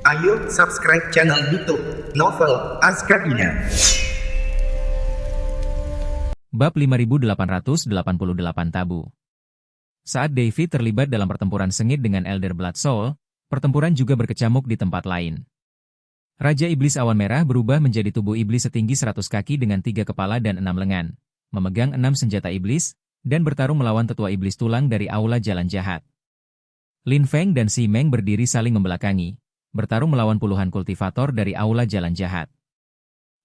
Ayo subscribe channel YouTube Novel Azkabina. Bab 5888 Tabu. Saat David terlibat dalam pertempuran sengit dengan Elder Blood Soul, pertempuran juga berkecamuk di tempat lain. Raja Iblis Awan Merah berubah menjadi tubuh iblis setinggi 100 kaki dengan 3 kepala dan 6 lengan, memegang 6 senjata iblis, dan bertarung melawan tetua iblis tulang dari Aula Jalan Jahat. Lin Feng dan Si Meng berdiri saling membelakangi, bertarung melawan puluhan kultivator dari Aula Jalan Jahat.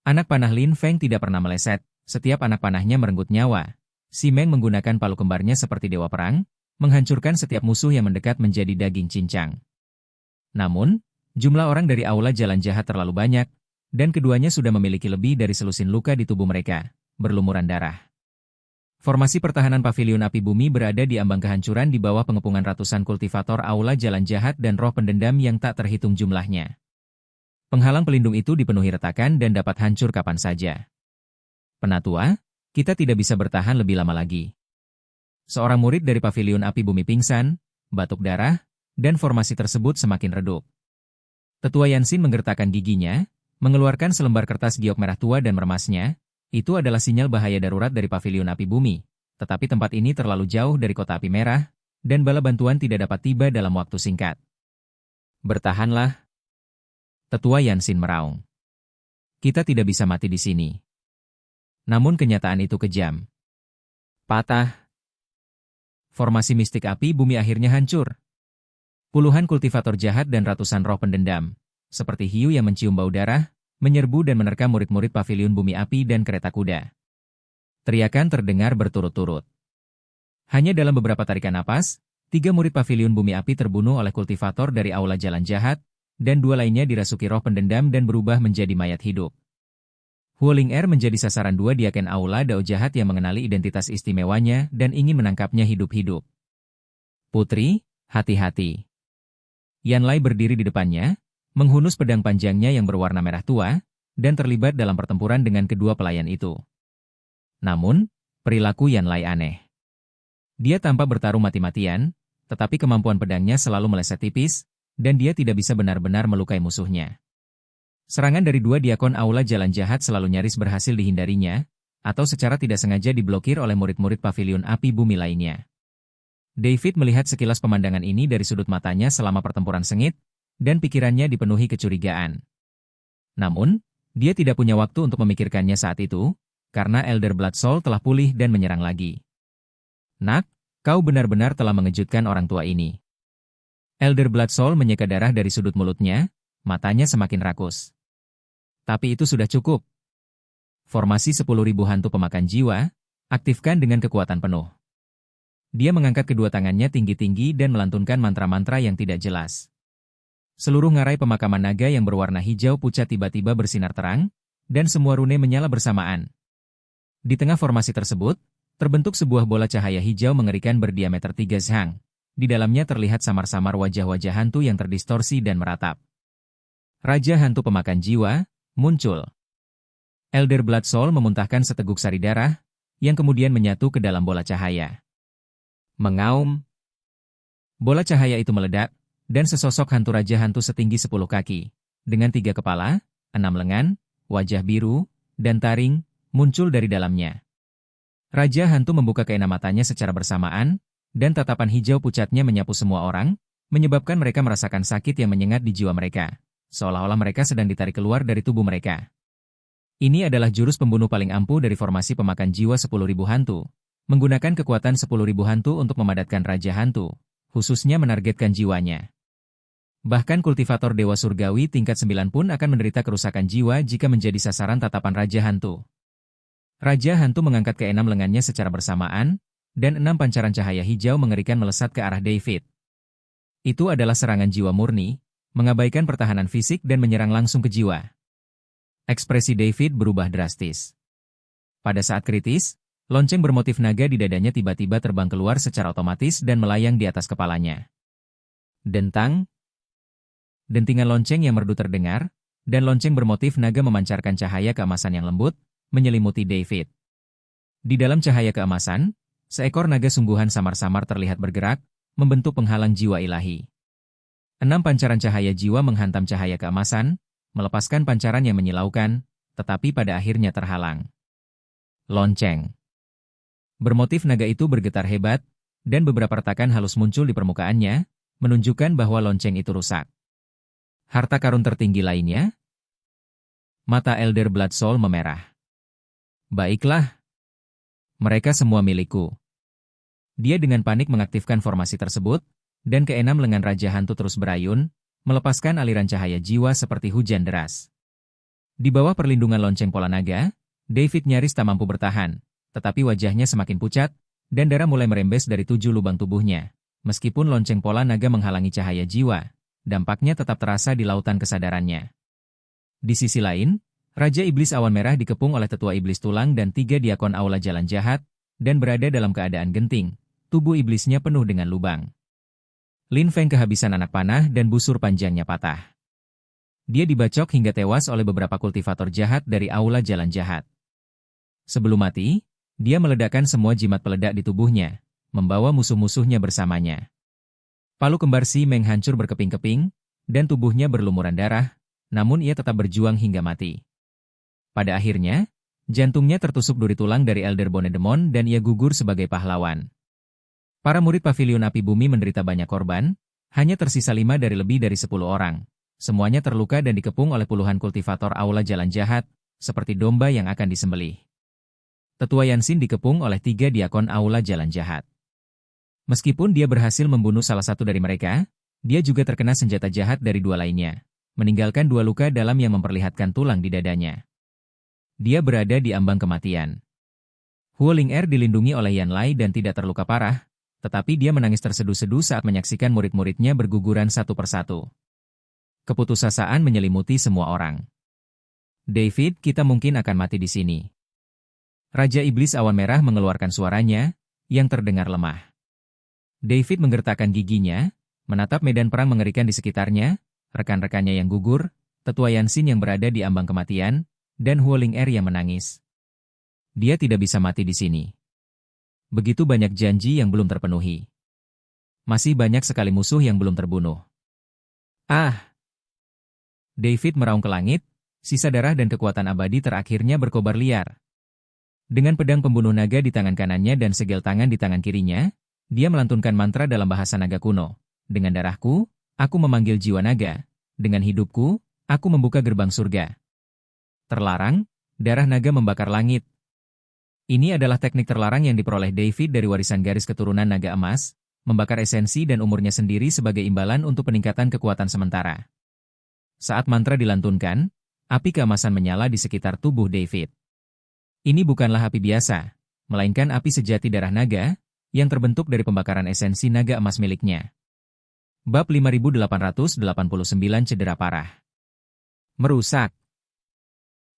Anak panah Lin Feng tidak pernah meleset, setiap anak panahnya merenggut nyawa. Si Meng menggunakan palu kembarnya seperti dewa perang, menghancurkan setiap musuh yang mendekat menjadi daging cincang. Namun, jumlah orang dari Aula Jalan Jahat terlalu banyak, dan keduanya sudah memiliki lebih dari selusin luka di tubuh mereka, berlumuran darah. Formasi pertahanan Paviliun Api Bumi berada di ambang kehancuran di bawah pengepungan ratusan kultivator Aula Jalan Jahat dan roh pendendam yang tak terhitung jumlahnya. Penghalang pelindung itu dipenuhi retakan dan dapat hancur kapan saja. Penatua, kita tidak bisa bertahan lebih lama lagi. Seorang murid dari Paviliun Api Bumi pingsan, batuk darah, dan formasi tersebut semakin redup. Tetua Yansin menggertakkan giginya, mengeluarkan selembar kertas giok merah tua dan meremasnya. Itu adalah sinyal bahaya darurat dari Paviliun Api Bumi, tetapi tempat ini terlalu jauh dari kota api merah, dan bala bantuan tidak dapat tiba dalam waktu singkat. Bertahanlah. Tetua Yansin meraung. Kita tidak bisa mati di sini. Namun kenyataan itu kejam. Patah. Formasi mistik api bumi akhirnya hancur. Puluhan kultivator jahat dan ratusan roh pendendam, seperti hiu yang mencium bau darah, menyerbu dan menerkam murid-murid Paviliun Bumi Api dan Kereta Kuda. Teriakan terdengar berturut-turut. Hanya dalam beberapa tarikan napas, 3 murid Paviliun Bumi Api terbunuh oleh kultivator dari Aula Jalan Jahat, dan 2 lainnya dirasuki roh pendendam dan berubah menjadi mayat hidup. Huoling Er menjadi sasaran 2 diaken Aula Dao Jahat yang mengenali identitas istimewanya dan ingin menangkapnya hidup-hidup. Putri, hati-hati. Yan Lai berdiri di depannya, menghunus pedang panjangnya yang berwarna merah tua, dan terlibat dalam pertempuran dengan kedua pelayan itu. Namun, perilaku Yan Lai aneh. Dia tampak bertarung mati-matian, tetapi kemampuan pedangnya selalu meleset tipis, dan dia tidak bisa benar-benar melukai musuhnya. Serangan dari 2 diakon Aula Jalan Jahat selalu nyaris berhasil dihindarinya, atau secara tidak sengaja diblokir oleh murid-murid Paviliun Api Bumi lainnya. David melihat sekilas pemandangan ini dari sudut matanya selama pertempuran sengit, dan pikirannya dipenuhi kecurigaan. Namun, dia tidak punya waktu untuk memikirkannya saat itu, karena Elder Blood Soul telah pulih dan menyerang lagi. Nak, kau benar-benar telah mengejutkan orang tua ini. Elder Blood Soul menyeka darah dari sudut mulutnya, matanya semakin rakus. Tapi itu sudah cukup. Formasi 10.000 hantu pemakan jiwa, aktifkan dengan kekuatan penuh. Dia mengangkat kedua tangannya tinggi-tinggi dan melantunkan mantra-mantra yang tidak jelas. Seluruh ngarai pemakaman naga yang berwarna hijau pucat tiba-tiba bersinar terang, dan semua rune menyala bersamaan. Di tengah formasi tersebut, terbentuk sebuah bola cahaya hijau mengerikan berdiameter 3 zhang. Di dalamnya terlihat samar-samar wajah-wajah hantu yang terdistorsi dan meratap. Raja Hantu Pemakan Jiwa muncul. Elder Blood Soul memuntahkan seteguk sari darah, yang kemudian menyatu ke dalam bola cahaya. Mengaum. Bola cahaya itu meledak, dan sesosok hantu raja hantu setinggi 10 kaki, dengan 3 kepala, 6 lengan, wajah biru, dan taring, muncul dari dalamnya. Raja hantu membuka keenam matanya secara bersamaan, dan tatapan hijau pucatnya menyapu semua orang, menyebabkan mereka merasakan sakit yang menyengat di jiwa mereka, seolah-olah mereka sedang ditarik keluar dari tubuh mereka. Ini adalah jurus pembunuh paling ampuh dari formasi pemakan jiwa 10.000 hantu, menggunakan kekuatan 10.000 hantu untuk memadatkan raja hantu, khususnya menargetkan jiwanya. Bahkan kultivator Dewa Surgawi tingkat 9 pun akan menderita kerusakan jiwa jika menjadi sasaran tatapan Raja Hantu. Raja Hantu mengangkat keenam lengannya secara bersamaan, dan 6 pancaran cahaya hijau mengerikan melesat ke arah David. Itu adalah serangan jiwa murni, mengabaikan pertahanan fisik dan menyerang langsung ke jiwa. Ekspresi David berubah drastis. Pada saat kritis, lonceng bermotif naga di dadanya tiba-tiba terbang keluar secara otomatis dan melayang di atas kepalanya. Dentang. Dentingan lonceng yang merdu terdengar, dan lonceng bermotif naga memancarkan cahaya keemasan yang lembut, menyelimuti David. Di dalam cahaya keemasan, seekor naga sungguhan samar-samar terlihat bergerak, membentuk penghalang jiwa ilahi. 6 pancaran cahaya jiwa menghantam cahaya keemasan, melepaskan pancaran yang menyilaukan, tetapi pada akhirnya terhalang. Lonceng. Bermotif naga itu bergetar hebat, dan beberapa retakan halus muncul di permukaannya, menunjukkan bahwa lonceng itu rusak. Harta karun tertinggi lainnya? Mata Elder Blood Soul memerah. Baiklah. Mereka semua milikku. Dia dengan panik mengaktifkan formasi tersebut, dan keenam lengan Raja Hantu terus berayun, melepaskan aliran cahaya jiwa seperti hujan deras. Di bawah perlindungan lonceng pola naga, David nyaris tak mampu bertahan, tetapi wajahnya semakin pucat, dan darah mulai merembes dari 7 lubang tubuhnya. Meskipun lonceng pola naga menghalangi cahaya jiwa, dampaknya tetap terasa di lautan kesadarannya. Di sisi lain, Raja Iblis Awan Merah dikepung oleh tetua iblis tulang dan 3 diakon aula jalan jahat, dan berada dalam keadaan genting, tubuh iblisnya penuh dengan lubang. Lin Feng kehabisan anak panah dan busur panjangnya patah. Dia dibacok hingga tewas oleh beberapa kultivator jahat dari aula jalan jahat. Sebelum mati, dia meledakkan semua jimat peledak di tubuhnya, membawa musuh-musuhnya bersamanya. Palu kembar Si Meng hancur berkeping-keping, dan tubuhnya berlumuran darah, namun ia tetap berjuang hingga mati. Pada akhirnya, jantungnya tertusuk duri tulang dari Elder Bonedemon dan ia gugur sebagai pahlawan. Para murid Pavilion Api Bumi menderita banyak korban, hanya tersisa 5 dari lebih dari 10 orang. Semuanya terluka dan dikepung oleh puluhan kultivator aula jalan jahat, seperti domba yang akan disembelih. Tetua Yansin dikepung oleh 3 diakon aula jalan jahat. Meskipun dia berhasil membunuh salah satu dari mereka, dia juga terkena senjata jahat dari 2 lainnya, meninggalkan 2 luka dalam yang memperlihatkan tulang di dadanya. Dia berada di ambang kematian. Huo Ling-er dilindungi oleh Yan Lai dan tidak terluka parah, tetapi dia menangis terseduh-seduh saat menyaksikan murid-muridnya berguguran satu persatu. Keputusasaan menyelimuti semua orang. David, kita mungkin akan mati di sini. Raja Iblis Awan Merah mengeluarkan suaranya, yang terdengar lemah. David menggertakkan giginya, menatap medan perang mengerikan di sekitarnya, rekan-rekannya yang gugur, tetua Yansin yang berada di ambang kematian, dan Huo Ling-er yang menangis. Dia tidak bisa mati di sini. Begitu banyak janji yang belum terpenuhi. Masih banyak sekali musuh yang belum terbunuh. Ah! David meraung ke langit, sisa darah dan kekuatan abadi terakhirnya berkobar liar. Dengan pedang pembunuh naga di tangan kanannya dan segel tangan di tangan kirinya, dia melantunkan mantra dalam bahasa naga kuno. Dengan darahku, aku memanggil jiwa naga. Dengan hidupku, aku membuka gerbang surga. Terlarang, darah naga membakar langit. Ini adalah teknik terlarang yang diperoleh David dari warisan garis keturunan naga emas, membakar esensi dan umurnya sendiri sebagai imbalan untuk peningkatan kekuatan sementara. Saat mantra dilantunkan, api keemasan menyala di sekitar tubuh David. Ini bukanlah api biasa, melainkan api sejati darah naga, yang terbentuk dari pembakaran esensi naga emas miliknya. Bab 5889 Cedera Parah. Merusak.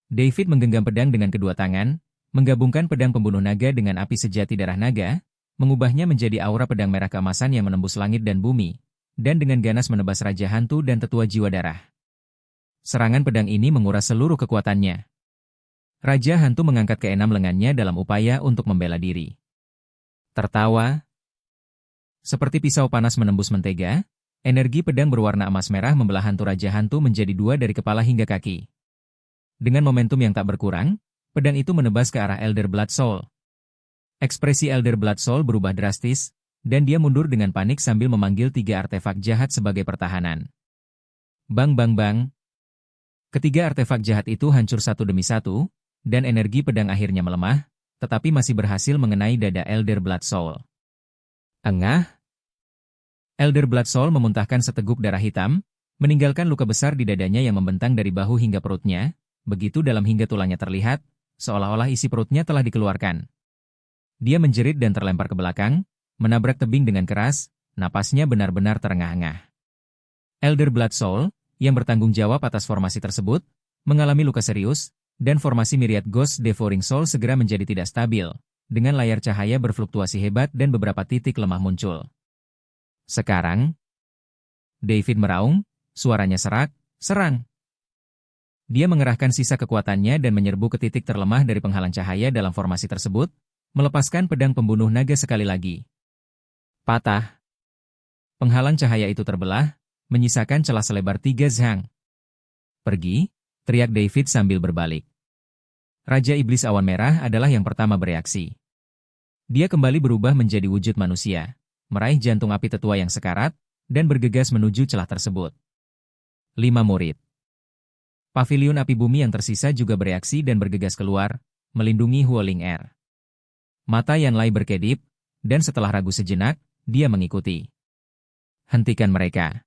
David menggenggam pedang dengan kedua tangan, menggabungkan pedang pembunuh naga dengan api sejati darah naga, mengubahnya menjadi aura pedang merah keemasan yang menembus langit dan bumi, dan dengan ganas menebas Raja Hantu dan Tetua Jiwa Darah. Serangan pedang ini menguras seluruh kekuatannya. Raja Hantu mengangkat keenam lengannya dalam upaya untuk membela diri. Tertawa. Seperti pisau panas menembus mentega, energi pedang berwarna emas merah membelah hantu Raja Hantu menjadi 2 dari kepala hingga kaki. Dengan momentum yang tak berkurang, pedang itu menebas ke arah Elder Blood Soul. Ekspresi Elder Blood Soul berubah drastis, dan dia mundur dengan panik sambil memanggil 3 artefak jahat sebagai pertahanan. Bang bang bang. Ketiga artefak jahat itu hancur satu demi satu, dan energi pedang akhirnya melemah, tetapi masih berhasil mengenai dada Elder Blood Soul. Engah. Elder Blood Soul memuntahkan seteguk darah hitam, meninggalkan luka besar di dadanya yang membentang dari bahu hingga perutnya, begitu dalam hingga tulangnya terlihat, seolah-olah isi perutnya telah dikeluarkan. Dia menjerit dan terlempar ke belakang, menabrak tebing dengan keras, napasnya benar-benar terengah-engah. Elder Blood Soul, yang bertanggung jawab atas formasi tersebut, mengalami luka serius, dan formasi Myriad Ghost Devouring Soul segera menjadi tidak stabil, dengan layar cahaya berfluktuasi hebat dan beberapa titik lemah muncul. Sekarang, David meraung, suaranya serak, serang. Dia mengerahkan sisa kekuatannya dan menyerbu ke titik terlemah dari penghalang cahaya dalam formasi tersebut, melepaskan pedang pembunuh naga sekali lagi. Patah. Penghalang cahaya itu terbelah, menyisakan celah selebar 3 zhang. Pergi, teriak David sambil berbalik. Raja Iblis Awan Merah adalah yang pertama bereaksi. Dia kembali berubah menjadi wujud manusia, meraih jantung api tetua yang sekarat, dan bergegas menuju celah tersebut. 5 murid. Paviliun api bumi yang tersisa juga bereaksi dan bergegas keluar, melindungi Huoling Er. Mata Yanlai berkedip, dan setelah ragu sejenak, dia mengikuti. Hentikan mereka.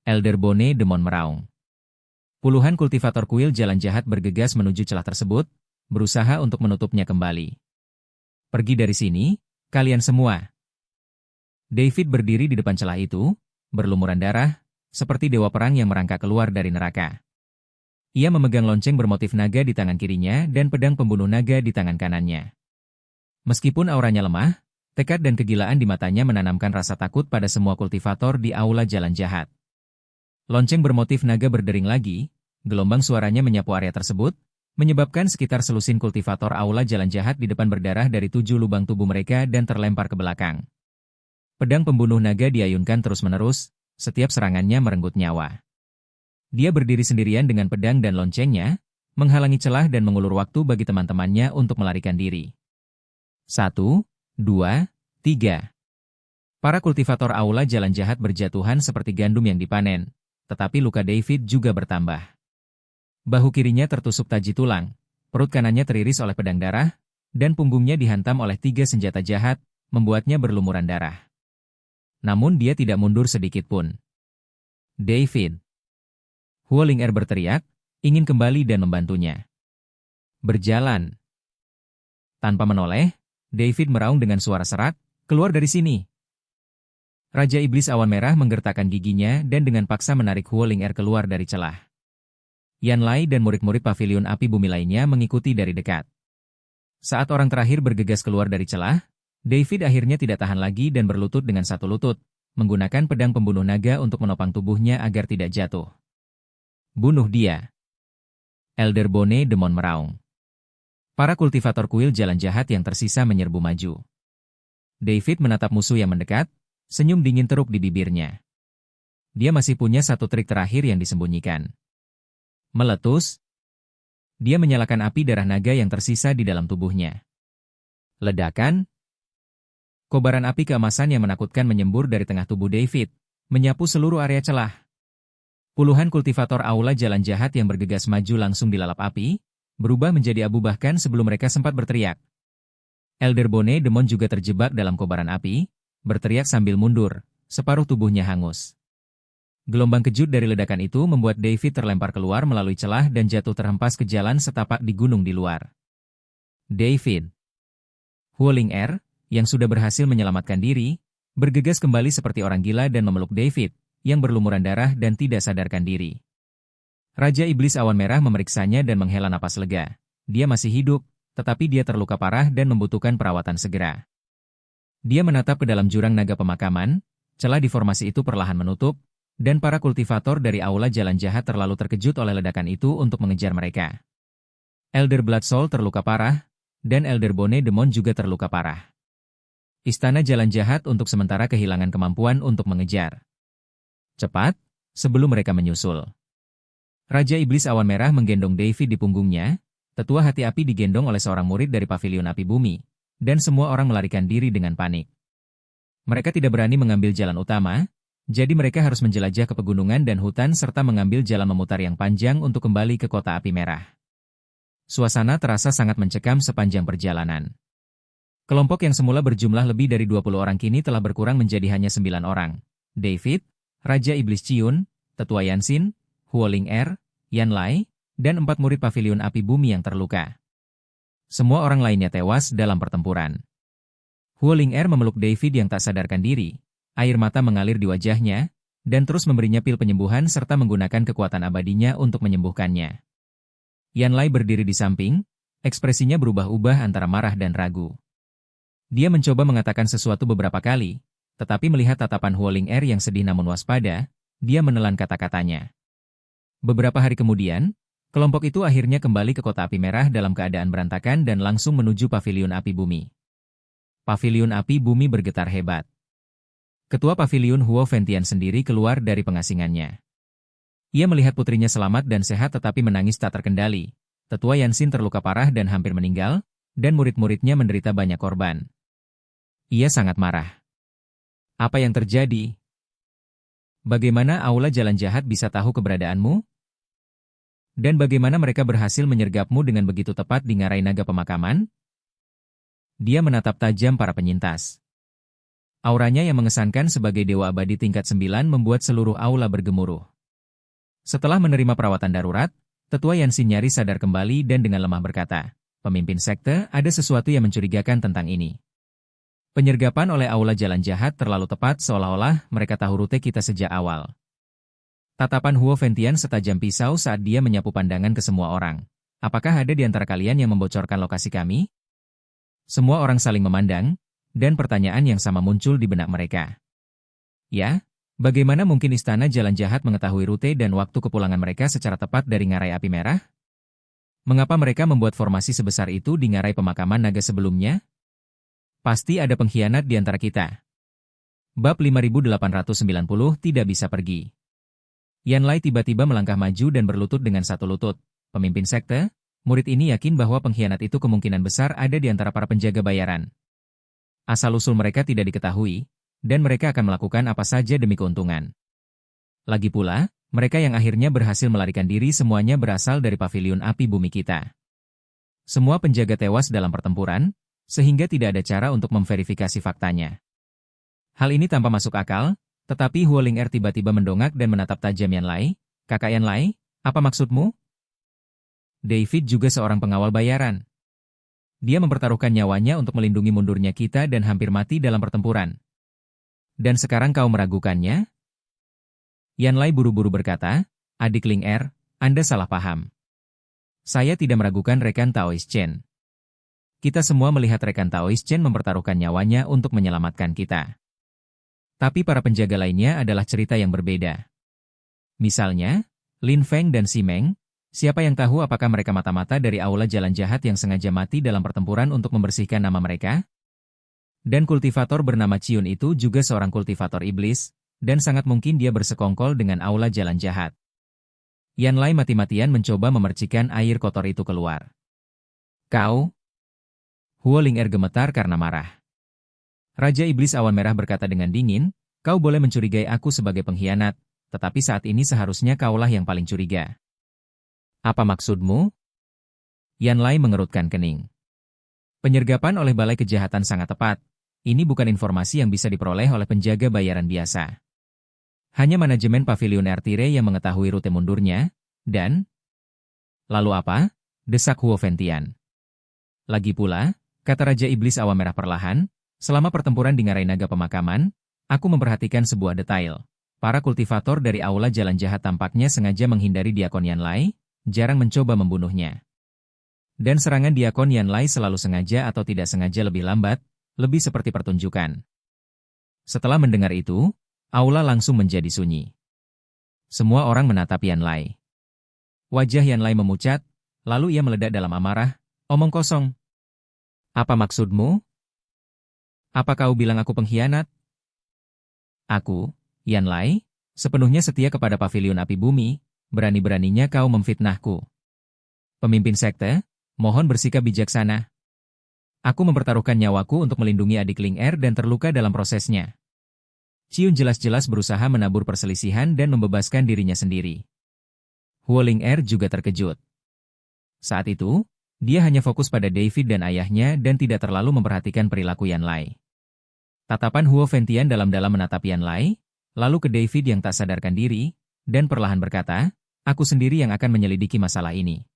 Elder Bone Demon meraung. Puluhan kultivator kuil jalan jahat bergegas menuju celah tersebut, berusaha untuk menutupnya kembali. Pergi dari sini, kalian semua. David berdiri di depan celah itu, berlumuran darah, seperti dewa perang yang merangkak keluar dari neraka. Ia memegang lonceng bermotif naga di tangan kirinya dan pedang pembunuh naga di tangan kanannya. Meskipun auranya lemah, tekad dan kegilaan di matanya menanamkan rasa takut pada semua kultivator di aula jalan jahat. Lonceng bermotif naga berdering lagi, gelombang suaranya menyapu area tersebut, menyebabkan sekitar selusin kultivator aula jalan jahat di depan berdarah dari 7 lubang tubuh mereka dan terlempar ke belakang. Pedang pembunuh naga diayunkan terus-menerus, setiap serangannya merenggut nyawa. Dia berdiri sendirian dengan pedang dan loncengnya, menghalangi celah dan mengulur waktu bagi teman-temannya untuk melarikan diri. 1, 2, 3. Para kultivator aula jalan jahat berjatuhan seperti gandum yang dipanen, tetapi luka David juga bertambah. Bahu kirinya tertusuk taji tulang, perut kanannya teriris oleh pedang darah, dan punggungnya dihantam oleh 3 senjata jahat, membuatnya berlumuran darah. Namun dia tidak mundur sedikit pun. David. Huoling Er berteriak, ingin kembali dan membantunya. Berjalan. Tanpa menoleh, David meraung dengan suara serak, keluar dari sini. Raja Iblis Awan Merah menggertakkan giginya dan dengan paksa menarik Huoling Er keluar dari celah. Yanlai dan murid-murid paviliun api bumi lainnya mengikuti dari dekat. Saat orang terakhir bergegas keluar dari celah, David akhirnya tidak tahan lagi dan berlutut dengan satu lutut, menggunakan pedang pembunuh naga untuk menopang tubuhnya agar tidak jatuh. Bunuh dia. Elder Bone Demon meraung. Para kultivator kuil jalan jahat yang tersisa menyerbu maju. David menatap musuh yang mendekat, senyum dingin teruk di bibirnya. Dia masih punya satu trik terakhir yang disembunyikan. Meletus. Dia menyalakan api darah naga yang tersisa di dalam tubuhnya. Ledakan. Kobaran api keemasan yang menakutkan menyembur dari tengah tubuh David, menyapu seluruh area celah. Puluhan kultivator aula jalan jahat yang bergegas maju langsung dilalap api, berubah menjadi abu bahkan sebelum mereka sempat berteriak. Elder Bone Demon juga terjebak dalam kobaran api, berteriak sambil mundur, separuh tubuhnya hangus. Gelombang kejut dari ledakan itu membuat David terlempar keluar melalui celah dan jatuh terhempas ke jalan setapak di gunung di luar. David. Huoling Er, yang sudah berhasil menyelamatkan diri, bergegas kembali seperti orang gila dan memeluk David, yang berlumuran darah dan tidak sadarkan diri. Raja Iblis Awan Merah memeriksanya dan menghela napas lega. Dia masih hidup, tetapi dia terluka parah dan membutuhkan perawatan segera. Dia menatap ke dalam jurang naga pemakaman, celah di formasi itu perlahan menutup, dan para kultivator dari aula jalan jahat terlalu terkejut oleh ledakan itu untuk mengejar mereka. Elder Blood Soul terluka parah, dan Elder Bone Demon juga terluka parah. Istana jalan jahat untuk sementara kehilangan kemampuan untuk mengejar. Cepat, sebelum mereka menyusul. Raja Iblis Awan Merah menggendong David di punggungnya, tetua hati api digendong oleh seorang murid dari paviliun api bumi, dan semua orang melarikan diri dengan panik. Mereka tidak berani mengambil jalan utama, jadi mereka harus menjelajah ke pegunungan dan hutan serta mengambil jalan memutar yang panjang untuk kembali ke kota api merah. Suasana terasa sangat mencekam sepanjang perjalanan. Kelompok yang semula berjumlah lebih dari 20 orang kini telah berkurang menjadi hanya 9 orang. David, Raja Iblis Ciun, Tetua Yansin, Huoling Er, Yanlai, dan 4 murid paviliun api bumi yang terluka. Semua orang lainnya tewas dalam pertempuran. Huoling Er memeluk David yang tak sadarkan diri. Air mata mengalir di wajahnya, dan terus memberinya pil penyembuhan serta menggunakan kekuatan abadinya untuk menyembuhkannya. Yanlai berdiri di samping, ekspresinya berubah-ubah antara marah dan ragu. Dia mencoba mengatakan sesuatu beberapa kali, tetapi melihat tatapan Huoling Er yang sedih namun waspada, dia menelan kata-katanya. Beberapa hari kemudian, kelompok itu akhirnya kembali ke kota api merah dalam keadaan berantakan dan langsung menuju paviliun api bumi. Paviliun api bumi bergetar hebat. Ketua Paviliun Huo Ventian sendiri keluar dari pengasingannya. Ia melihat putrinya selamat dan sehat tetapi menangis tak terkendali. Tetua Yanxin terluka parah dan hampir meninggal, dan murid-muridnya menderita banyak korban. Ia sangat marah. Apa yang terjadi? Bagaimana Aula Jalan Jahat bisa tahu keberadaanmu? Dan bagaimana mereka berhasil menyergapmu dengan begitu tepat di ngarai naga pemakaman? Dia menatap tajam para penyintas. Auranya yang mengesankan sebagai dewa abadi tingkat 9 membuat seluruh aula bergemuruh. Setelah menerima perawatan darurat, Tetua Yanxin nyaris sadar kembali dan dengan lemah berkata, "Pemimpin sekte, ada sesuatu yang mencurigakan tentang ini. Penyergapan oleh Aula Jalan Jahat terlalu tepat seolah-olah mereka tahu rute kita sejak awal." Tatapan Huo Ventian setajam pisau saat dia menyapu pandangan ke semua orang. "Apakah ada di antara kalian yang membocorkan lokasi kami?" Semua orang saling memandang, dan pertanyaan yang sama muncul di benak mereka. Ya, bagaimana mungkin Istana Jalan Jahat mengetahui rute dan waktu kepulangan mereka secara tepat dari ngarai api merah? Mengapa mereka membuat formasi sebesar itu di ngarai pemakaman naga sebelumnya? Pasti ada pengkhianat di antara kita. Bab 5890 tidak bisa pergi. Yan Lai tiba-tiba melangkah maju dan berlutut dengan satu lutut. "Pemimpin sekte, murid ini yakin bahwa pengkhianat itu kemungkinan besar ada di antara para penjaga bayaran. Asal-usul mereka tidak diketahui, dan mereka akan melakukan apa saja demi keuntungan. Lagi pula, mereka yang akhirnya berhasil melarikan diri semuanya berasal dari paviliun api bumi kita. Semua penjaga tewas dalam pertempuran, sehingga tidak ada cara untuk memverifikasi faktanya." Hal ini tanpa masuk akal, tetapi Huo Ling tiba-tiba mendongak dan menatap tajam Yan Lai. "Kakak Yan Lai, apa maksudmu?" David juga seorang pengawal bayaran. Dia mempertaruhkan nyawanya untuk melindungi mundurnya kita dan hampir mati dalam pertempuran. Dan sekarang kau meragukannya? Yan Lai buru-buru berkata, "Adik Ling Anda salah paham. Saya tidak meragukan rekan Taois Chen. Kita semua melihat rekan Taois Chen mempertaruhkan nyawanya untuk menyelamatkan kita. Tapi para penjaga lainnya adalah cerita yang berbeda. Misalnya, Lin Feng dan Si Meng. Siapa yang tahu apakah mereka mata-mata dari Aula Jalan Jahat yang sengaja mati dalam pertempuran untuk membersihkan nama mereka? Dan kultivator bernama Ciun itu juga seorang kultivator iblis, dan sangat mungkin dia bersekongkol dengan Aula Jalan Jahat." Yan Lai mati-matian mencoba memercikan air kotor itu keluar. "Kau?" Huo Ling gemetar karena marah. Raja Iblis Awan Merah berkata dengan dingin, "Kau boleh mencurigai aku sebagai pengkhianat, tetapi saat ini seharusnya kaulah yang paling curiga." "Apa maksudmu?" Yan Lai mengerutkan kening. Penyergapan oleh Balai Kejahatan sangat tepat. Ini bukan informasi yang bisa diperoleh oleh penjaga bayaran biasa. Hanya manajemen Paviliun Ertire yang mengetahui rute mundurnya, dan... "Lalu apa?" desak Huo Ventian. "Lagi pula," kata Raja Iblis Awan Merah perlahan, "selama pertempuran di ngarai naga pemakaman, aku memperhatikan sebuah detail. Para kultivator dari Aula Jalan Jahat tampaknya sengaja menghindari Diakon Yan Lai, jarang mencoba membunuhnya. Dan serangan Diakon Yan Lai selalu sengaja atau tidak sengaja lebih lambat, lebih seperti pertunjukan." Setelah mendengar itu, aula langsung menjadi sunyi. Semua orang menatap Yan Lai. Wajah Yan Lai memucat, lalu ia meledak dalam amarah, "Omong kosong. Apa maksudmu? Apa kau bilang aku pengkhianat?" "Aku, Yan Lai, sepenuhnya setia kepada Paviliun Api Bumi. Berani-beraninya kau memfitnahku. Pemimpin sekte, mohon bersikap bijaksana. Aku mempertaruhkan nyawaku untuk melindungi adik Ling dan terluka dalam prosesnya." Ciun jelas-jelas berusaha menabur perselisihan dan membebaskan dirinya sendiri. Huo Ling juga terkejut. Saat itu, dia hanya fokus pada David dan ayahnya dan tidak terlalu memperhatikan perilaku Yan Lai. Tatapan Huo Ventian dalam-dalam menatap Yan Lai, lalu ke David yang tak sadarkan diri, dan perlahan berkata, "Aku sendiri yang akan menyelidiki masalah ini.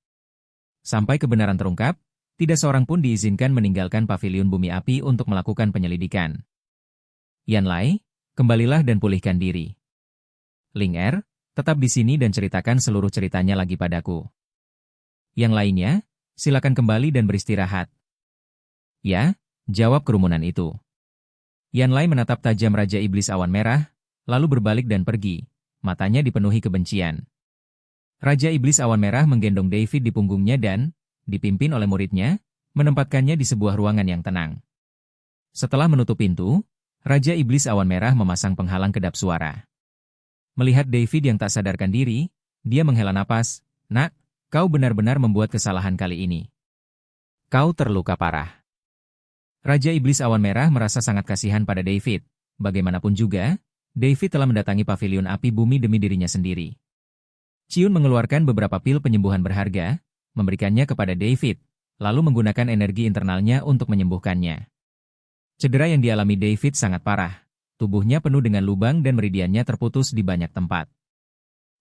Sampai kebenaran terungkap, tidak seorang pun diizinkan meninggalkan Paviliun Bumi Api untuk melakukan penyelidikan. Yan Lai, kembalilah dan pulihkan diri. Ling tetap di sini dan ceritakan seluruh ceritanya lagi padaku. Yang lainnya, silakan kembali dan beristirahat." "Ya," jawab kerumunan itu. Yan Lai menatap tajam Raja Iblis Awan Merah, lalu berbalik dan pergi, matanya dipenuhi kebencian. Raja Iblis Awan Merah menggendong David di punggungnya dan, dipimpin oleh muridnya, menempatkannya di sebuah ruangan yang tenang. Setelah menutup pintu, Raja Iblis Awan Merah memasang penghalang kedap suara. Melihat David yang tak sadarkan diri, dia menghela napas. "Nak, kau benar-benar membuat kesalahan kali ini. Kau terluka parah." Raja Iblis Awan Merah merasa sangat kasihan pada David. Bagaimanapun juga, David telah mendatangi pavilion api bumi demi dirinya sendiri. Ciun mengeluarkan beberapa pil penyembuhan berharga, memberikannya kepada David, lalu menggunakan energi internalnya untuk menyembuhkannya. Cedera yang dialami David sangat parah. Tubuhnya penuh dengan lubang dan meridiannya terputus di banyak tempat.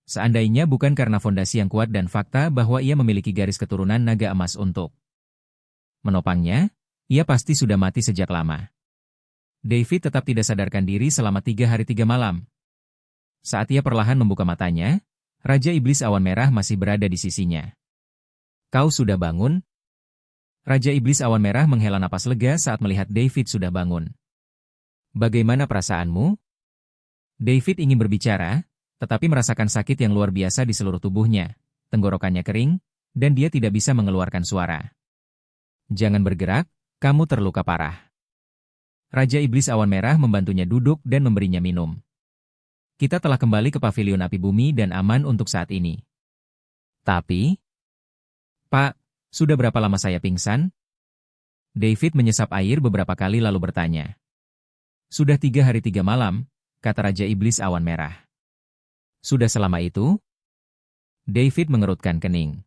Seandainya bukan karena fondasi yang kuat dan fakta bahwa ia memiliki garis keturunan naga emas untuk menopangnya, ia pasti sudah mati sejak lama. David tetap tidak sadarkan diri selama 3 hari 3 malam. Saat ia perlahan membuka matanya, Raja Iblis Awan Merah masih berada di sisinya. "Kau sudah bangun?" Raja Iblis Awan Merah menghela napas lega saat melihat David sudah bangun. "Bagaimana perasaanmu?" David ingin berbicara, tetapi merasakan sakit yang luar biasa di seluruh tubuhnya. Tenggorokannya kering, dan dia tidak bisa mengeluarkan suara. "Jangan bergerak, kamu terluka parah." Raja Iblis Awan Merah membantunya duduk dan memberinya minum. "Kita telah kembali ke pavilion api bumi dan aman untuk saat ini. Tapi, Pak, sudah berapa lama saya pingsan?" David menyesap air beberapa kali lalu bertanya. "Sudah 3 hari 3 malam, kata Raja Iblis Awan Merah." "Sudah selama itu?" David mengerutkan kening.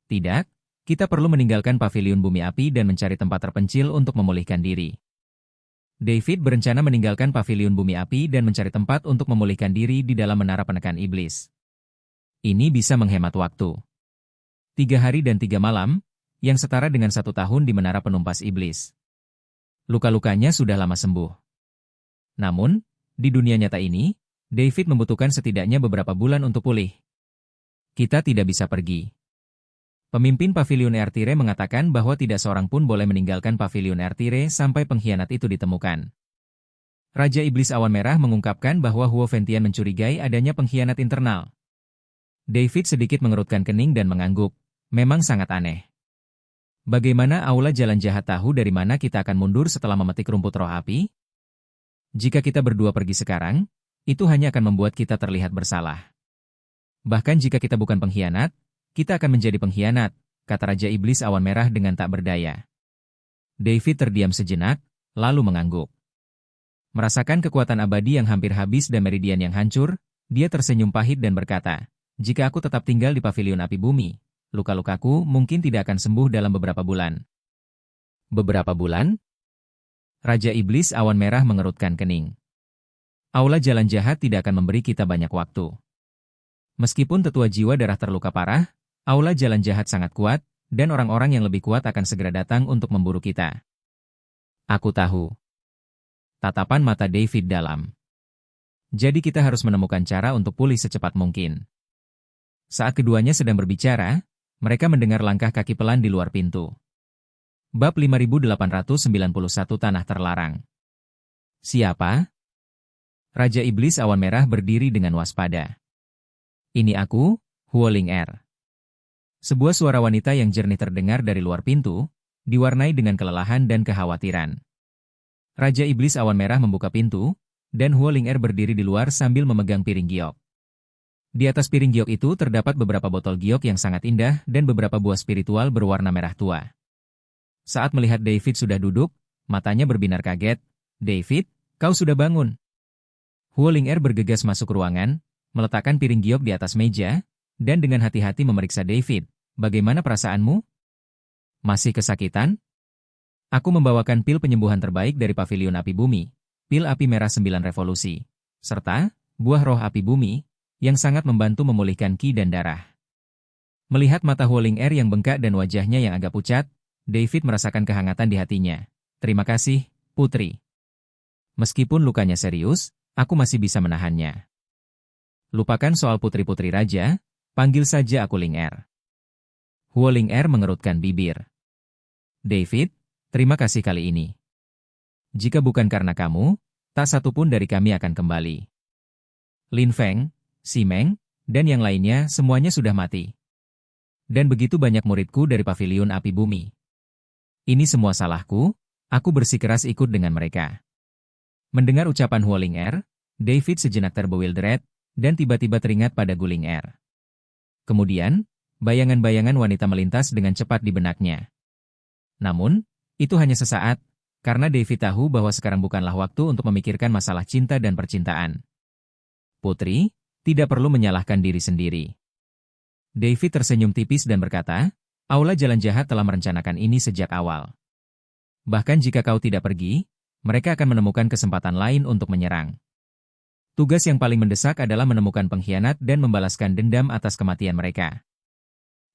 "Tidak, kita perlu meninggalkan pavilion bumi api dan mencari tempat terpencil untuk memulihkan diri." David berencana meninggalkan pavilion bumi api dan mencari tempat untuk memulihkan diri di dalam menara penekan iblis. Ini bisa menghemat waktu. 3 hari dan 3 malam, yang setara dengan 1 tahun di menara penumpas iblis. Luka-lukanya sudah lama sembuh. Namun, di dunia nyata ini, David membutuhkan setidaknya beberapa bulan untuk pulih. "Kita tidak bisa pergi." Pemimpin Pavilion Ertire mengatakan bahwa tidak seorang pun boleh meninggalkan Pavilion Ertire sampai pengkhianat itu ditemukan. Raja Iblis Awan Merah mengungkapkan bahwa Huo Ventian mencurigai adanya pengkhianat internal. David sedikit mengerutkan kening dan mengangguk. Memang sangat aneh. Bagaimana Aula Jalan Jahat tahu dari mana kita akan mundur setelah memetik rumput roh api? Jika kita berdua pergi sekarang, itu hanya akan membuat kita terlihat bersalah. Bahkan jika kita bukan pengkhianat, kita akan menjadi pengkhianat, kata Raja Iblis Awan Merah dengan tak berdaya. David terdiam sejenak, lalu mengangguk. Merasakan kekuatan abadi yang hampir habis dan meridian yang hancur, dia tersenyum pahit dan berkata, "Jika aku tetap tinggal di pavilion api bumi, luka-lukaku mungkin tidak akan sembuh dalam beberapa bulan." "Beberapa bulan?" Raja Iblis Awan Merah mengerutkan kening. "Aula Jalan Jahat tidak akan memberi kita banyak waktu. Meskipun tetua jiwa darah terluka parah, Aula Jalan Jahat sangat kuat, dan orang-orang yang lebih kuat akan segera datang untuk memburu kita." "Aku tahu." Tatapan mata David dalam. "Jadi kita harus menemukan cara untuk pulih secepat mungkin." Saat keduanya sedang berbicara, mereka mendengar langkah kaki pelan di luar pintu. Bab 5891 Tanah Terlarang. "Siapa?" Raja Iblis Awan Merah berdiri dengan waspada. "Ini aku, Huoling Er." Sebuah suara wanita yang jernih terdengar dari luar pintu, diwarnai dengan kelelahan dan kekhawatiran. Raja Iblis Awan Merah membuka pintu, dan Huoling Er berdiri di luar sambil memegang piring giok. Di atas piring giok itu terdapat beberapa botol giok yang sangat indah dan beberapa buah spiritual berwarna merah tua. Saat melihat David sudah duduk, matanya berbinar kaget. "David, kau sudah bangun." Huoling Er bergegas masuk ruangan, meletakkan piring giok di atas meja, dan dengan hati-hati memeriksa David. "Bagaimana perasaanmu? Masih kesakitan?" "Aku membawakan pil penyembuhan terbaik dari Pavilion Api Bumi, pil api merah 9 revolusi, serta buah roh api bumi, yang sangat membantu memulihkan ki dan darah." Melihat mata Huoling Er yang bengkak dan wajahnya yang agak pucat, David merasakan kehangatan di hatinya. "Terima kasih, Putri. Meskipun lukanya serius, aku masih bisa menahannya. Lupakan soal putri-putri raja, panggil saja aku Ling Er." Huoling Er mengerutkan bibir. "David, terima kasih kali ini. Jika bukan karena kamu, tak satu pun dari kami akan kembali. Lin Feng, Simeng, dan yang lainnya semuanya sudah mati. Dan begitu banyak muridku dari Pavilion Api Bumi. Ini semua salahku, aku bersikeras ikut dengan mereka. Mendengar ucapan Huoling Er, David sejenak terbewildered, dan tiba-tiba teringat pada Guling Er. Kemudian, bayangan-bayangan wanita melintas dengan cepat di benaknya. Namun, itu hanya sesaat, karena David tahu bahwa sekarang bukanlah waktu untuk memikirkan masalah cinta dan percintaan. Putri, tidak perlu menyalahkan diri sendiri. David tersenyum tipis dan berkata, Aula Jalan Jahat telah merencanakan ini sejak awal. Bahkan jika kau tidak pergi, mereka akan menemukan kesempatan lain untuk menyerang. Tugas yang paling mendesak adalah menemukan pengkhianat dan membalaskan dendam atas kematian mereka.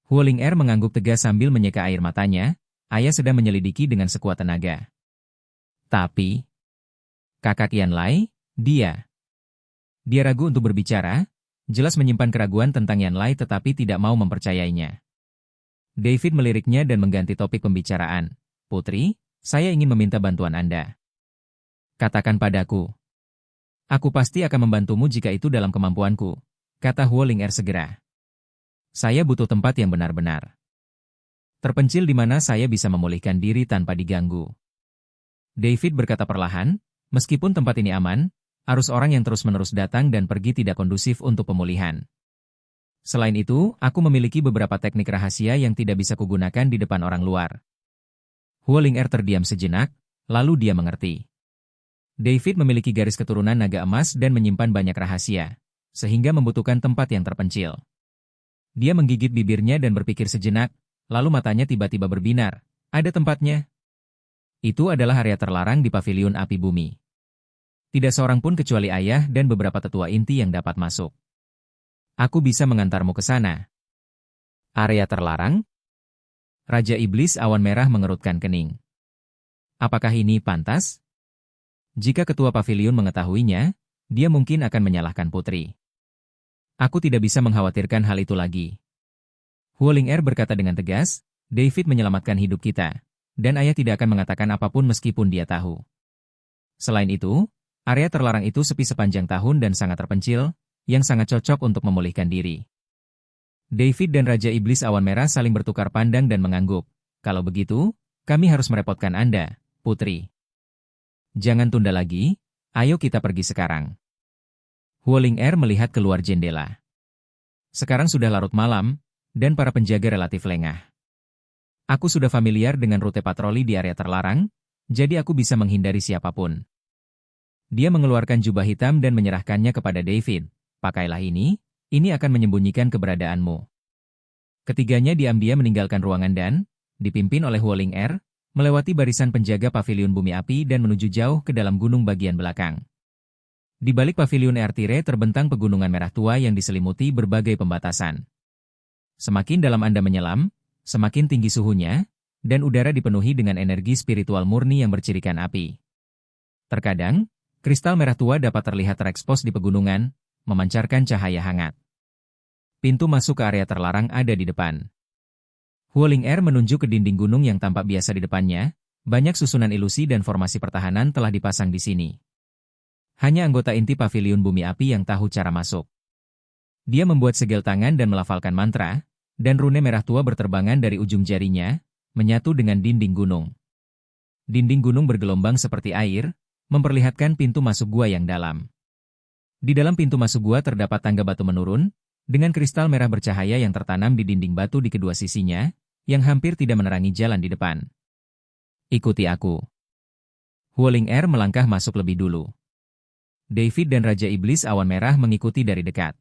Huoling Er mengangguk tegas sambil menyeka air matanya, ayah sedang menyelidiki dengan sekuat tenaga. Tapi, kakak Yan Lai, dia ragu untuk berbicara, jelas menyimpan keraguan tentang Yan Lai tetapi tidak mau mempercayainya. David meliriknya dan mengganti topik pembicaraan. Putri, saya ingin meminta bantuan Anda. Katakan padaku. Aku pasti akan membantumu jika itu dalam kemampuanku, kata Huoling Er segera. Saya butuh tempat yang benar-benar terpencil di mana saya bisa memulihkan diri tanpa diganggu. David berkata perlahan, meskipun tempat ini aman, arus orang yang terus-menerus datang dan pergi tidak kondusif untuk pemulihan. Selain itu, aku memiliki beberapa teknik rahasia yang tidak bisa kugunakan di depan orang luar. Huoling Er terdiam sejenak, lalu dia mengerti. David memiliki garis keturunan naga emas dan menyimpan banyak rahasia, sehingga membutuhkan tempat yang terpencil. Dia menggigit bibirnya dan berpikir sejenak, lalu matanya tiba-tiba berbinar. Ada tempatnya. Itu adalah area terlarang di Paviliun Api Bumi. Tidak seorang pun kecuali ayah dan beberapa tetua inti yang dapat masuk. Aku bisa mengantarmu ke sana. Area terlarang? Raja Iblis Awan Merah mengerutkan kening. Apakah ini pantas? Jika ketua paviliun mengetahuinya, dia mungkin akan menyalahkan putri. Aku tidak bisa mengkhawatirkan hal itu lagi. Huoling Er berkata dengan tegas, David menyelamatkan hidup kita, dan ayah tidak akan mengatakan apapun meskipun dia tahu. Selain itu, area terlarang itu sepi sepanjang tahun dan sangat terpencil, yang sangat cocok untuk memulihkan diri. David dan Raja Iblis Awan Merah saling bertukar pandang dan mengangguk. Kalau begitu, kami harus merepotkan Anda, Putri. Jangan tunda lagi, ayo kita pergi sekarang. Huoling Er melihat keluar jendela. Sekarang sudah larut malam, dan para penjaga relatif lengah. Aku sudah familiar dengan rute patroli di area terlarang, jadi aku bisa menghindari siapapun. Dia mengeluarkan jubah hitam dan menyerahkannya kepada David. Pakailah ini akan menyembunyikan keberadaanmu. Ketiganya diam-diam meninggalkan ruangan dan, dipimpin oleh Huoling Er, melewati barisan penjaga paviliun bumi api dan menuju jauh ke dalam gunung bagian belakang. Di balik paviliun Ertire terbentang pegunungan merah tua yang diselimuti berbagai pembatasan. Semakin dalam Anda menyelam, semakin tinggi suhunya, dan udara dipenuhi dengan energi spiritual murni yang bercirikan api. Terkadang, kristal merah tua dapat terlihat terekspos di pegunungan, memancarkan cahaya hangat. Pintu masuk ke area terlarang ada di depan. Huoling Er menunjuk ke dinding gunung yang tampak biasa di depannya, banyak susunan ilusi dan formasi pertahanan telah dipasang di sini. Hanya anggota inti paviliun bumi api yang tahu cara masuk. Dia membuat segel tangan dan melafalkan mantra, dan rune merah tua berterbangan dari ujung jarinya, menyatu dengan dinding gunung. Dinding gunung bergelombang seperti air, memperlihatkan pintu masuk gua yang dalam. Di dalam pintu masuk gua terdapat tangga batu menurun, dengan kristal merah bercahaya yang tertanam di dinding batu di kedua sisinya, yang hampir tidak menerangi jalan di depan. Ikuti aku. Huoling Er melangkah masuk lebih dulu. David dan Raja Iblis Awan Merah mengikuti dari dekat.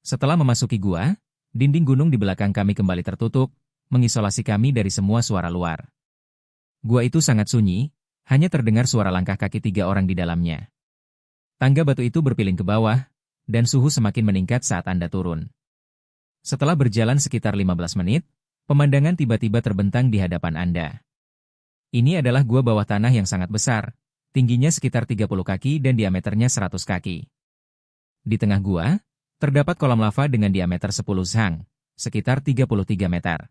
Setelah memasuki gua, dinding gunung di belakang kami kembali tertutup, mengisolasi kami dari semua suara luar. Gua itu sangat sunyi, hanya terdengar suara langkah kaki 3 orang di dalamnya. Tangga batu itu berpiling ke bawah, dan suhu semakin meningkat saat Anda turun. Setelah berjalan sekitar 15 menit, pemandangan tiba-tiba terbentang di hadapan Anda. Ini adalah gua bawah tanah yang sangat besar, tingginya sekitar 30 kaki dan diameternya 100 kaki. Di tengah gua, terdapat kolam lava dengan diameter 10 zhang, sekitar 33 meter.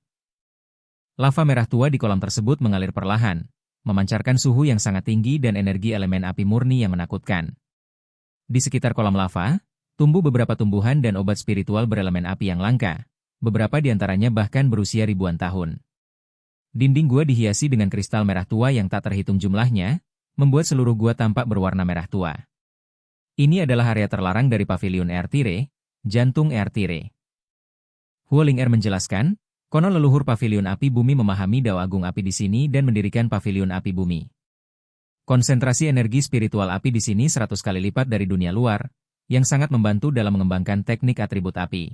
Lava merah tua di kolam tersebut mengalir perlahan, memancarkan suhu yang sangat tinggi dan energi elemen api murni yang menakutkan. Di sekitar kolam lava, tumbuh beberapa tumbuhan dan obat spiritual berelemen api yang langka, beberapa di antaranya bahkan berusia ribuan tahun. Dinding gua dihiasi dengan kristal merah tua yang tak terhitung jumlahnya, membuat seluruh gua tampak berwarna merah tua. Ini adalah area terlarang dari Paviliun Air Tire, jantung Air Tire. Huoling Air menjelaskan, konon leluhur Paviliun Api Bumi memahami dao agung api di sini dan mendirikan Paviliun Api Bumi. Konsentrasi energi spiritual api di sini 100 kali lipat dari dunia luar, yang sangat membantu dalam mengembangkan teknik atribut api.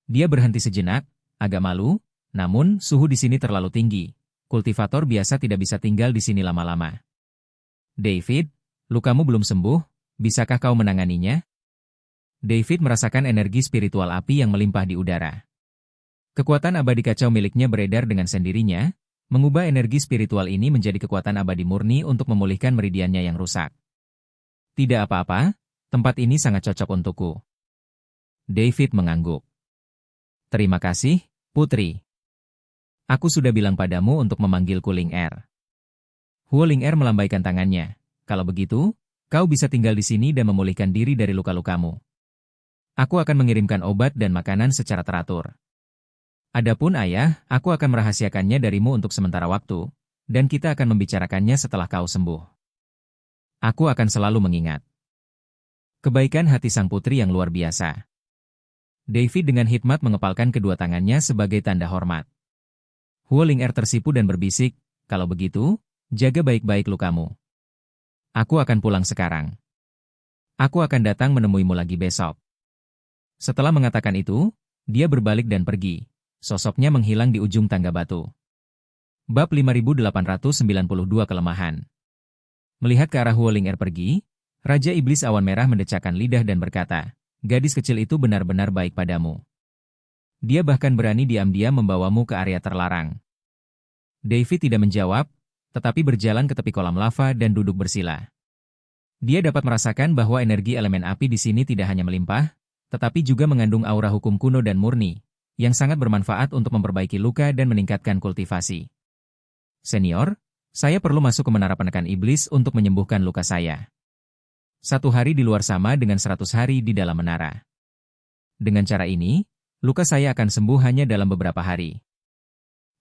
Dia berhenti sejenak, agak malu, namun suhu di sini terlalu tinggi. Kultivator biasa tidak bisa tinggal di sini lama-lama. David, lukamu belum sembuh, bisakah kau menanganinya? David merasakan energi spiritual api yang melimpah di udara. Kekuatan abadi kacau miliknya beredar dengan sendirinya, mengubah energi spiritual ini menjadi kekuatan abadi murni untuk memulihkan meridiannya yang rusak. Tidak apa-apa, tempat ini sangat cocok untukku. David mengangguk. Terima kasih, Putri. Aku sudah bilang padamu untuk memanggil Cooling Air. Huoling Air melambaikan tangannya. Kalau begitu, kau bisa tinggal di sini dan memulihkan diri dari luka-lukamu. Aku akan mengirimkan obat dan makanan secara teratur. Adapun ayah, aku akan merahasiakannya darimu untuk sementara waktu, dan kita akan membicarakannya setelah kau sembuh. Aku akan selalu mengingat kebaikan hati sang putri yang luar biasa. David dengan hikmat mengepalkan kedua tangannya sebagai tanda hormat. Huoling Air tersipu dan berbisik, kalau begitu, jaga baik-baik lukamu. Aku akan pulang sekarang. Aku akan datang menemuimu lagi besok. Setelah mengatakan itu, dia berbalik dan pergi. Sosoknya menghilang di ujung tangga batu. Bab 5892 Kelemahan. Melihat ke arah Huoling Air pergi, Raja Iblis Awan Merah mendecakkan lidah dan berkata, gadis kecil itu benar-benar baik padamu. Dia bahkan berani diam-diam membawamu ke area terlarang. David tidak menjawab, tetapi berjalan ke tepi kolam lava dan duduk bersila. Dia dapat merasakan bahwa energi elemen api di sini tidak hanya melimpah, tetapi juga mengandung aura hukum kuno dan murni, yang sangat bermanfaat untuk memperbaiki luka dan meningkatkan kultivasi. Senior, saya perlu masuk ke menara penekan iblis untuk menyembuhkan luka saya. 1 hari di luar sama dengan 100 hari di dalam menara. Dengan cara ini, luka saya akan sembuh hanya dalam beberapa hari.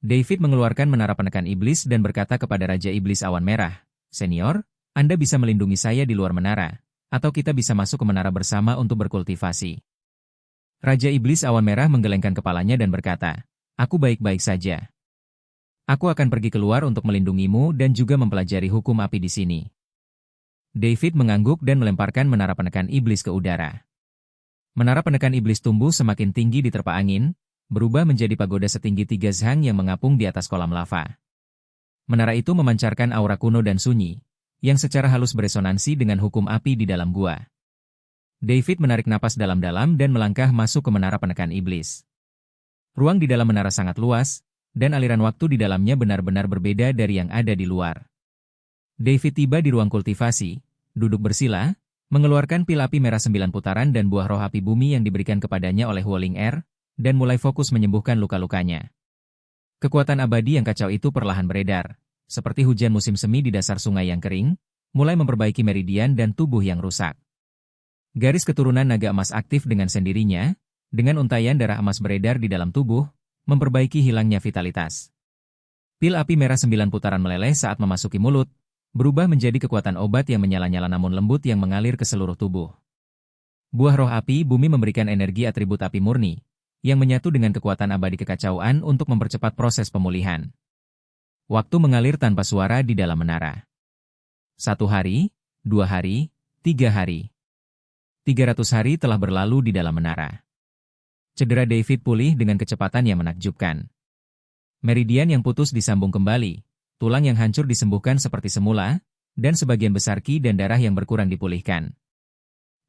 David mengeluarkan menara penekan iblis dan berkata kepada Raja Iblis Awan Merah, Senior, Anda bisa melindungi saya di luar menara, atau kita bisa masuk ke menara bersama untuk berkultivasi. Raja Iblis Awan Merah menggelengkan kepalanya dan berkata, aku baik-baik saja. Aku akan pergi keluar untuk melindungimu dan juga mempelajari hukum api di sini. David mengangguk dan melemparkan menara penekan iblis ke udara. Menara penekan iblis tumbuh semakin tinggi di terpa angin, berubah menjadi pagoda setinggi 3 zhang yang mengapung di atas kolam lava. Menara itu memancarkan aura kuno dan sunyi, yang secara halus beresonansi dengan hukum api di dalam gua. David menarik napas dalam-dalam dan melangkah masuk ke menara penekan iblis. Ruang di dalam menara sangat luas, dan aliran waktu di dalamnya benar-benar berbeda dari yang ada di luar. David tiba di ruang kultivasi, duduk bersila, mengeluarkan pil api merah 9 putaran dan buah roh api bumi yang diberikan kepadanya oleh Huoling Air, dan mulai fokus menyembuhkan luka-lukanya. Kekuatan abadi yang kacau itu perlahan beredar, seperti hujan musim semi di dasar sungai yang kering, mulai memperbaiki meridian dan tubuh yang rusak. Garis keturunan naga emas aktif dengan sendirinya, dengan untaian darah emas beredar di dalam tubuh, memperbaiki hilangnya vitalitas. Pil api merah 9 putaran meleleh saat memasuki mulut, berubah menjadi kekuatan obat yang menyala-nyala namun lembut yang mengalir ke seluruh tubuh. Buah roh api bumi memberikan energi atribut api murni, yang menyatu dengan kekuatan abadi kekacauan untuk mempercepat proses pemulihan. Waktu mengalir tanpa suara di dalam menara. 1 hari, 2 hari, 3 hari. 300 hari telah berlalu di dalam menara. Cedera David pulih dengan kecepatan yang menakjubkan. Meridian yang putus disambung kembali, tulang yang hancur disembuhkan seperti semula, dan sebagian besar ki dan darah yang berkurang dipulihkan.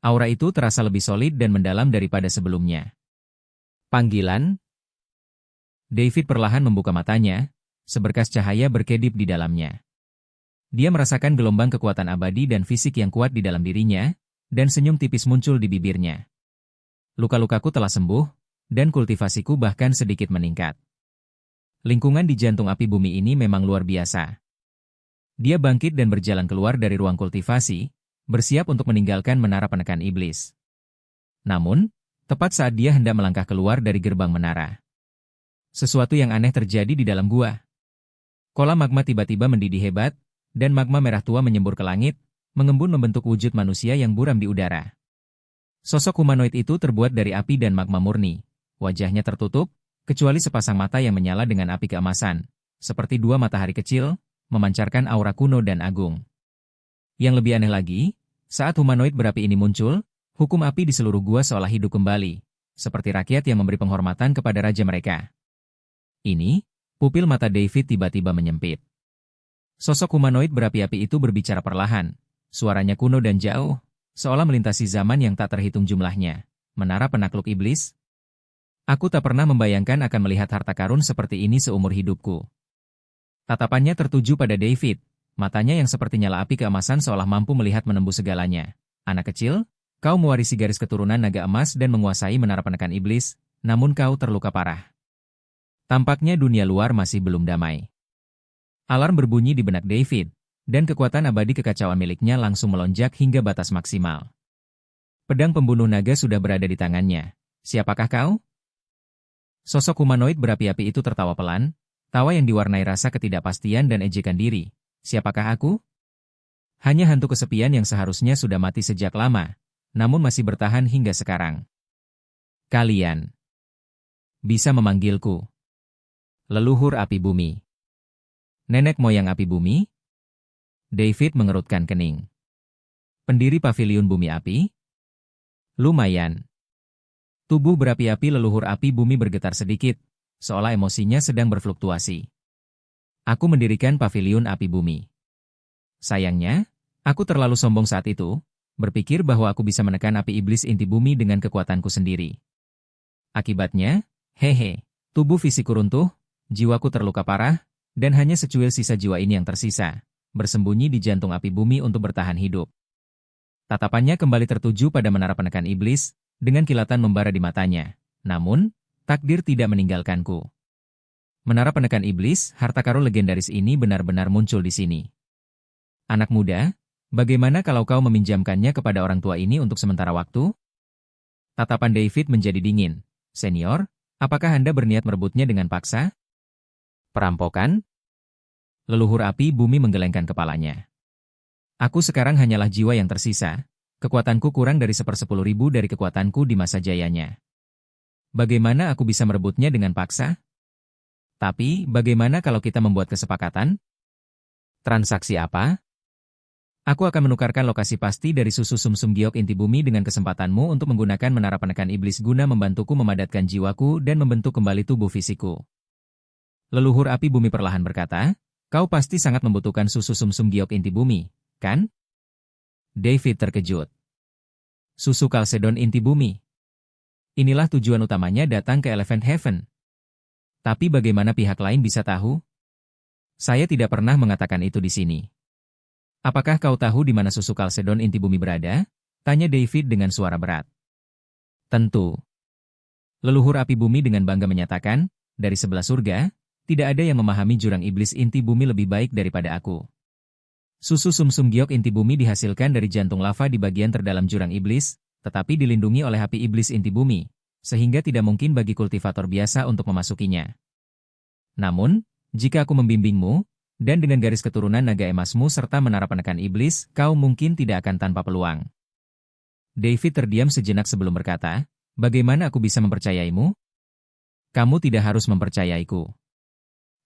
Aura itu terasa lebih solid dan mendalam daripada sebelumnya. Panggilan? David perlahan membuka matanya, seberkas cahaya berkedip di dalamnya. Dia merasakan gelombang kekuatan abadi dan fisik yang kuat di dalam dirinya, dan senyum tipis muncul di bibirnya. Luka-lukaku telah sembuh, dan kultivasiku bahkan sedikit meningkat. Lingkungan di jantung api bumi ini memang luar biasa. Dia bangkit dan berjalan keluar dari ruang kultivasi, bersiap untuk meninggalkan menara penekan iblis. Namun, tepat saat dia hendak melangkah keluar dari gerbang menara, sesuatu yang aneh terjadi di dalam gua. Kolam magma tiba-tiba mendidih hebat, dan magma merah tua menyembur ke langit, mengembun membentuk wujud manusia yang buram di udara. Sosok humanoid itu terbuat dari api dan magma murni. Wajahnya tertutup, kecuali sepasang mata yang menyala dengan api keemasan, seperti dua matahari kecil, memancarkan aura kuno dan agung. Yang lebih aneh lagi, saat humanoid berapi ini muncul, hukum api di seluruh gua seolah hidup kembali, seperti rakyat yang memberi penghormatan kepada raja mereka. Ini, pupil mata David tiba-tiba menyempit. Sosok humanoid berapi-api itu berbicara perlahan, suaranya kuno dan jauh, seolah melintasi zaman yang tak terhitung jumlahnya. Menara penakluk iblis? Aku tak pernah membayangkan akan melihat harta karun seperti ini seumur hidupku. Tatapannya tertuju pada David, matanya yang seperti nyala api keemasan seolah mampu melihat menembus segalanya. Anak kecil, kau mewarisi garis keturunan naga emas dan menguasai menara penekan iblis, namun kau terluka parah. Tampaknya dunia luar masih belum damai. Alarm berbunyi di benak David, dan kekuatan abadi kekacauan miliknya langsung melonjak hingga batas maksimal. Pedang pembunuh naga sudah berada di tangannya. Siapakah kau? Sosok humanoid berapi-api itu tertawa pelan, tawa yang diwarnai rasa ketidakpastian dan ejekan diri. Siapakah aku? Hanya hantu kesepian yang seharusnya sudah mati sejak lama, namun masih bertahan hingga sekarang. Kalian bisa memanggilku leluhur api bumi. Nenek moyang api bumi? David mengerutkan kening. Pendiri paviliun bumi api? Lumayan. Tubuh berapi-api leluhur api bumi bergetar sedikit, seolah emosinya sedang berfluktuasi. Aku mendirikan paviliun api bumi. Sayangnya, aku terlalu sombong saat itu, berpikir bahwa aku bisa menekan api iblis inti bumi dengan kekuatanku sendiri. Akibatnya, tubuh fisikku runtuh, jiwaku terluka parah, dan hanya secuil sisa jiwa ini yang tersisa, bersembunyi di jantung api bumi untuk bertahan hidup. Tatapannya kembali tertuju pada menara penekan iblis, dengan kilatan membara di matanya. Namun, takdir tidak meninggalkanku. Menara penekan iblis, harta karun legendaris ini benar-benar muncul di sini. Anak muda, bagaimana kalau kau meminjamkannya kepada orang tua ini untuk sementara waktu? Tatapan David menjadi dingin. Senior, apakah Anda berniat merebutnya dengan paksa? Perampokan? Leluhur api bumi menggelengkan kepalanya. Aku sekarang hanyalah jiwa yang tersisa. Kekuatanku kurang dari 1/10.000 dari kekuatanku di masa jayanya. Bagaimana aku bisa merebutnya dengan paksa? Tapi, bagaimana kalau kita membuat kesepakatan? Transaksi apa? Aku akan menukarkan lokasi pasti dari susu sumsum giok inti bumi dengan kesempatanmu untuk menggunakan menara penekan iblis guna membantuku memadatkan jiwaku dan membentuk kembali tubuh fisikku. Leluhur api bumi perlahan berkata, kau pasti sangat membutuhkan susu sumsum giok inti bumi, kan? David terkejut. Susu kalsedon inti bumi. Inilah tujuan utamanya datang ke Elephant Heaven. Tapi bagaimana pihak lain bisa tahu? Saya tidak pernah mengatakan itu di sini. Apakah kau tahu di mana susu kalsedon inti bumi berada? Tanya David dengan suara berat. Tentu. Leluhur api bumi dengan bangga menyatakan, dari sebelah surga, tidak ada yang memahami jurang iblis inti bumi lebih baik daripada aku. Susu sumsum giok inti bumi dihasilkan dari jantung lava di bagian terdalam jurang iblis, tetapi dilindungi oleh api iblis inti bumi, sehingga tidak mungkin bagi kultivator biasa untuk memasukinya. Namun, jika aku membimbingmu, dan dengan garis keturunan naga emasmu serta menara penekan iblis, kau mungkin tidak akan tanpa peluang. David terdiam sejenak sebelum berkata, bagaimana aku bisa mempercayaimu? Kamu tidak harus mempercayaiku.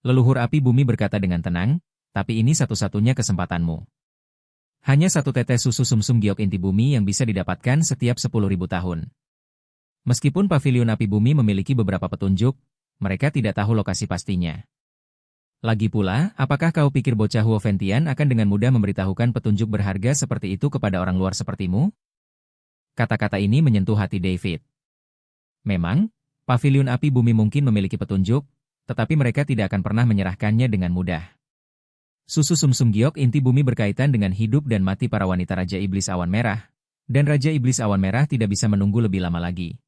Leluhur api bumi berkata dengan tenang, tapi ini satu-satunya kesempatanmu. Hanya satu tetes susu sumsum giok inti bumi yang bisa didapatkan setiap 10.000 tahun. Meskipun paviliun api bumi memiliki beberapa petunjuk, mereka tidak tahu lokasi pastinya. Lagi pula, apakah kau pikir bocah Huoventian akan dengan mudah memberitahukan petunjuk berharga seperti itu kepada orang luar sepertimu? Kata-kata ini menyentuh hati David. Memang, paviliun api bumi mungkin memiliki petunjuk, tetapi mereka tidak akan pernah menyerahkannya dengan mudah. Susu sumsum giok inti bumi berkaitan dengan hidup dan mati para wanita Raja Iblis Awan Merah, dan Raja Iblis Awan Merah tidak bisa menunggu lebih lama lagi.